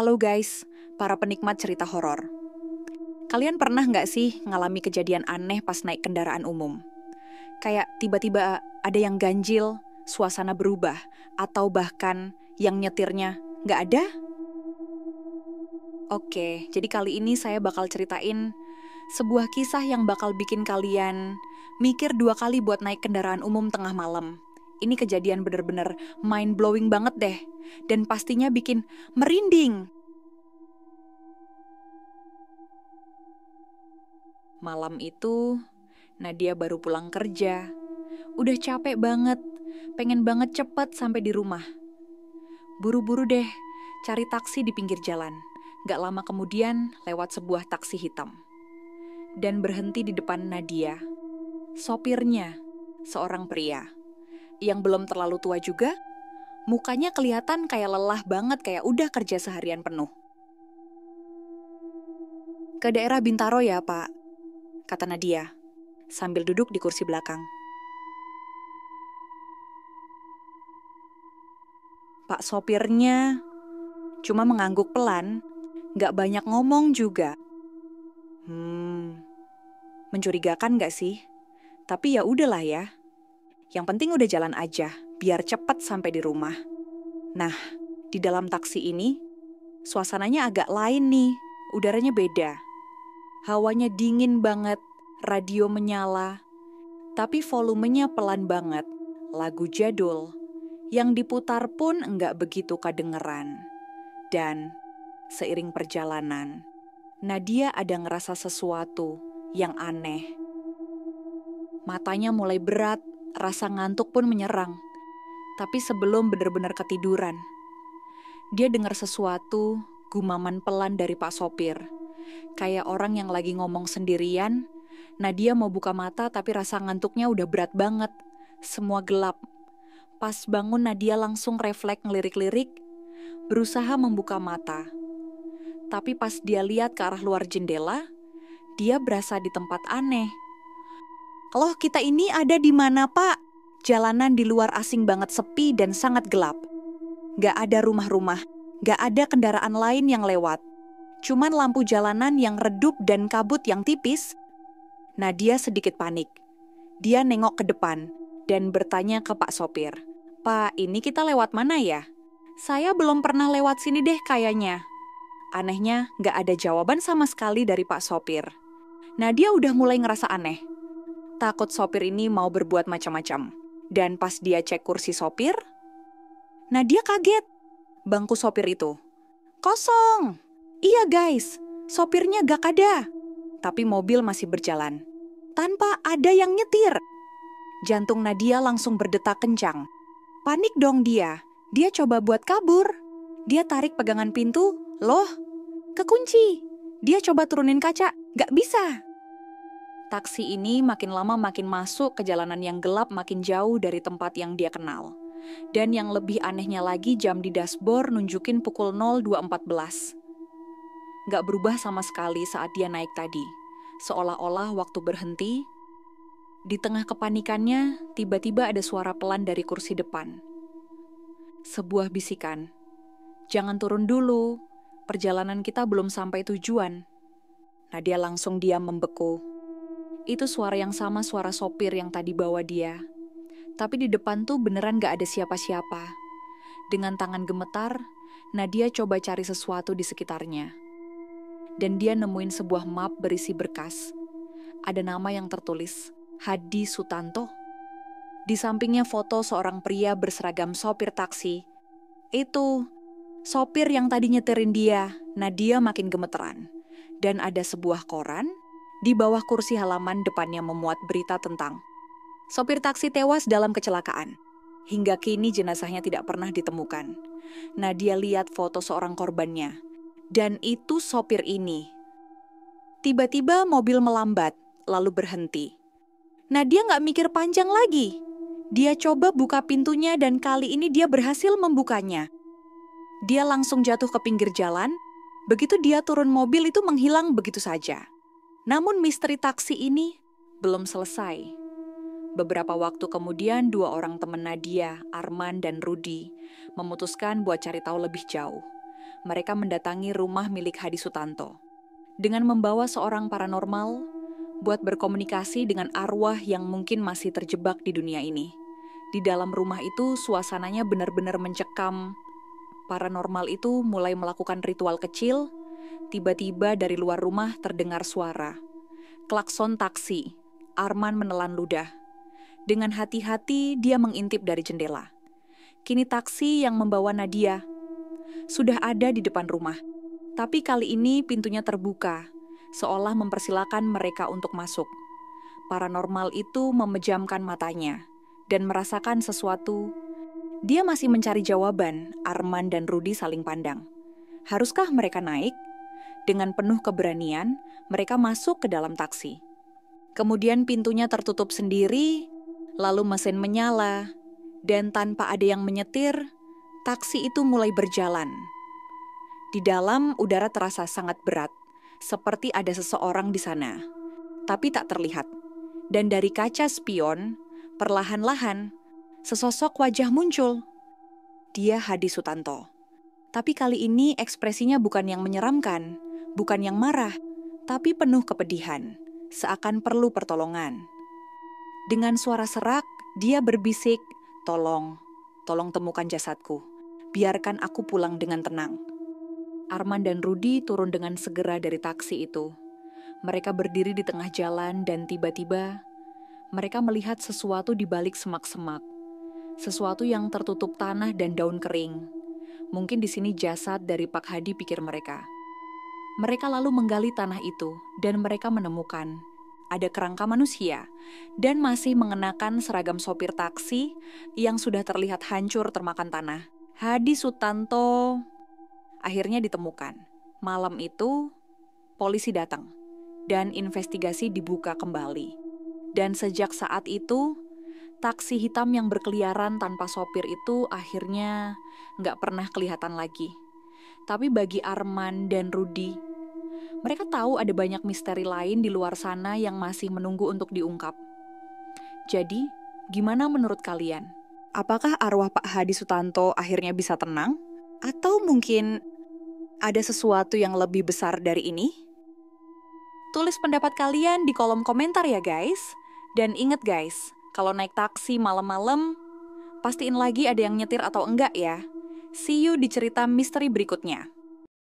Halo guys, para penikmat cerita horor. Kalian pernah nggak sih ngalami kejadian aneh pas naik kendaraan umum? Kayak tiba-tiba ada yang ganjil, suasana berubah, atau bahkan yang nyetirnya nggak ada? Oke, jadi kali ini saya bakal ceritain sebuah kisah yang bakal bikin kalian mikir 2 kali buat naik kendaraan umum tengah malam. Ini kejadian bener-bener mind-blowing banget deh, dan pastinya bikin merinding. Malam itu, Nadia baru pulang kerja. Udah capek banget, pengen banget cepet sampai di rumah. Buru-buru deh, cari taksi di pinggir jalan. Gak lama kemudian lewat sebuah taksi hitam. Dan berhenti di depan Nadia. Sopirnya, seorang pria. Yang belum terlalu tua juga, mukanya kelihatan kayak lelah banget, kayak udah kerja seharian penuh. "Ke daerah Bintaro ya, Pak," kata Nadia, sambil duduk di kursi belakang. Pak sopirnya cuma mengangguk pelan, gak banyak ngomong juga. Mencurigakan gak sih? Tapi ya udahlah ya. Yang penting udah jalan aja, biar cepat sampai di rumah. Nah, di dalam taksi ini, suasananya agak lain nih, udaranya beda. Hawanya dingin banget, radio menyala, tapi volumenya pelan banget. Lagu jadul, yang diputar pun enggak begitu kedengeran. Dan seiring perjalanan, Nadia ada ngerasa sesuatu yang aneh. Matanya mulai berat, rasa ngantuk pun menyerang. Tapi sebelum benar-benar ketiduran, dia dengar sesuatu, gumaman pelan dari Pak Sopir. Kayak orang yang lagi ngomong sendirian. Nadia mau buka mata tapi rasa ngantuknya udah berat banget. Semua gelap. Pas bangun Nadia langsung refleks ngelirik-lirik, berusaha membuka mata. Tapi pas dia lihat ke arah luar jendela, dia berasa di tempat aneh. "Loh, kita ini ada di mana, Pak?" Jalanan di luar asing banget, sepi dan sangat gelap. Gak ada rumah-rumah, gak ada kendaraan lain yang lewat. Cuman lampu jalanan yang redup dan kabut yang tipis. Nadia sedikit panik. Dia nengok ke depan dan bertanya ke Pak Sopir, "Pak, ini kita lewat mana ya? Saya belum pernah lewat sini deh kayaknya." Anehnya, gak ada jawaban sama sekali dari Pak Sopir. Nadia udah mulai ngerasa aneh. Takut sopir ini mau berbuat macam-macam. Dan pas dia cek kursi sopir, Nadia kaget. Bangku sopir itu kosong. Iya guys, sopirnya gak ada. Tapi mobil masih berjalan, tanpa ada yang nyetir. Jantung Nadia langsung berdetak kencang. Panik dong dia. Dia coba buat kabur. Dia tarik pegangan pintu, loh, kekunci. Dia coba turunin kaca, gak bisa. Taksi ini makin lama makin masuk ke jalanan yang gelap, makin jauh dari tempat yang dia kenal. Dan yang lebih anehnya lagi, jam di dashboard nunjukin pukul 02.14. Gak berubah sama sekali saat dia naik tadi. Seolah-olah waktu berhenti. Di tengah kepanikannya, tiba-tiba ada suara pelan dari kursi depan. Sebuah bisikan. "Jangan turun dulu, perjalanan kita belum sampai tujuan." Nadia langsung diam membeku. Itu suara yang sama suara sopir yang tadi bawa dia. Tapi di depan tuh beneran gak ada siapa-siapa. Dengan tangan gemetar, Nadia coba cari sesuatu di sekitarnya. Dan dia nemuin sebuah map berisi berkas. Ada nama yang tertulis, Hadi Sutanto. Di sampingnya foto seorang pria berseragam sopir taksi. Itu, sopir yang tadi nyetirin dia. Nadia makin gemeteran. Dan ada sebuah koran. Di bawah kursi halaman depannya memuat berita tentang sopir taksi tewas dalam kecelakaan. Hingga kini jenazahnya tidak pernah ditemukan. Nadia lihat foto seorang korbannya. Dan itu sopir ini. Tiba-tiba mobil melambat, lalu berhenti. Nadia gak mikir panjang lagi. Dia coba buka pintunya dan kali ini dia berhasil membukanya. Dia langsung jatuh ke pinggir jalan. Begitu dia turun mobil itu menghilang begitu saja. Namun misteri taksi ini belum selesai. Beberapa waktu kemudian 2 orang teman Nadia, Arman dan Rudi, memutuskan buat cari tahu lebih jauh. mereka mendatangi rumah milik Hadi Sutanto. Dengan membawa seorang paranormal, buat berkomunikasi dengan arwah yang mungkin masih terjebak di dunia ini. Di dalam rumah itu suasananya benar-benar mencekam. Paranormal itu mulai melakukan ritual kecil. Tiba-tiba dari luar rumah terdengar suara. Klakson taksi. Arman menelan ludah. Dengan hati-hati dia mengintip dari jendela. Kini taksi yang membawa Nadia sudah ada di depan rumah. Tapi kali ini pintunya terbuka, seolah mempersilakan mereka untuk masuk. Paranormal itu memejamkan matanya dan merasakan sesuatu. Dia masih mencari jawaban. Arman dan Rudi saling pandang. Haruskah mereka naik? Dengan penuh keberanian, mereka masuk ke dalam taksi. Kemudian pintunya tertutup sendiri, lalu mesin menyala, dan tanpa ada yang menyetir, taksi itu mulai berjalan. Di dalam udara terasa sangat berat, seperti ada seseorang di sana, tapi tak terlihat. Dan dari kaca spion, perlahan-lahan, sesosok wajah muncul. Dia Hadi Sutanto. Tapi kali ini ekspresinya bukan yang menyeramkan, bukan yang marah, tapi penuh kepedihan, seakan perlu pertolongan. Dengan suara serak, dia berbisik, "Tolong temukan jasadku. Biarkan aku pulang dengan tenang." Arman dan Rudi turun dengan segera dari taksi itu. Mereka berdiri di tengah jalan dan tiba-tiba mereka melihat sesuatu di balik semak-semak. Sesuatu yang tertutup tanah dan daun kering. Mungkin di sini jasad dari Pak Hadi, pikir mereka. Mereka lalu menggali tanah itu dan mereka menemukan ada kerangka manusia dan masih mengenakan seragam sopir taksi yang sudah terlihat hancur termakan tanah. Hadi Sutanto akhirnya ditemukan. Malam itu polisi datang dan investigasi dibuka kembali. Dan sejak saat itu taksi hitam yang berkeliaran tanpa sopir itu akhirnya nggak pernah kelihatan lagi. Tapi bagi Arman dan Rudi, mereka tahu ada banyak misteri lain di luar sana yang masih menunggu untuk diungkap. Jadi, gimana menurut kalian? Apakah arwah Pak Hadi Sutanto akhirnya bisa tenang? Atau mungkin ada sesuatu yang lebih besar dari ini? Tulis pendapat kalian di kolom komentar ya guys. Dan ingat guys, kalau naik taksi malam-malam, pastiin lagi ada yang nyetir atau enggak ya. See you di cerita misteri berikutnya.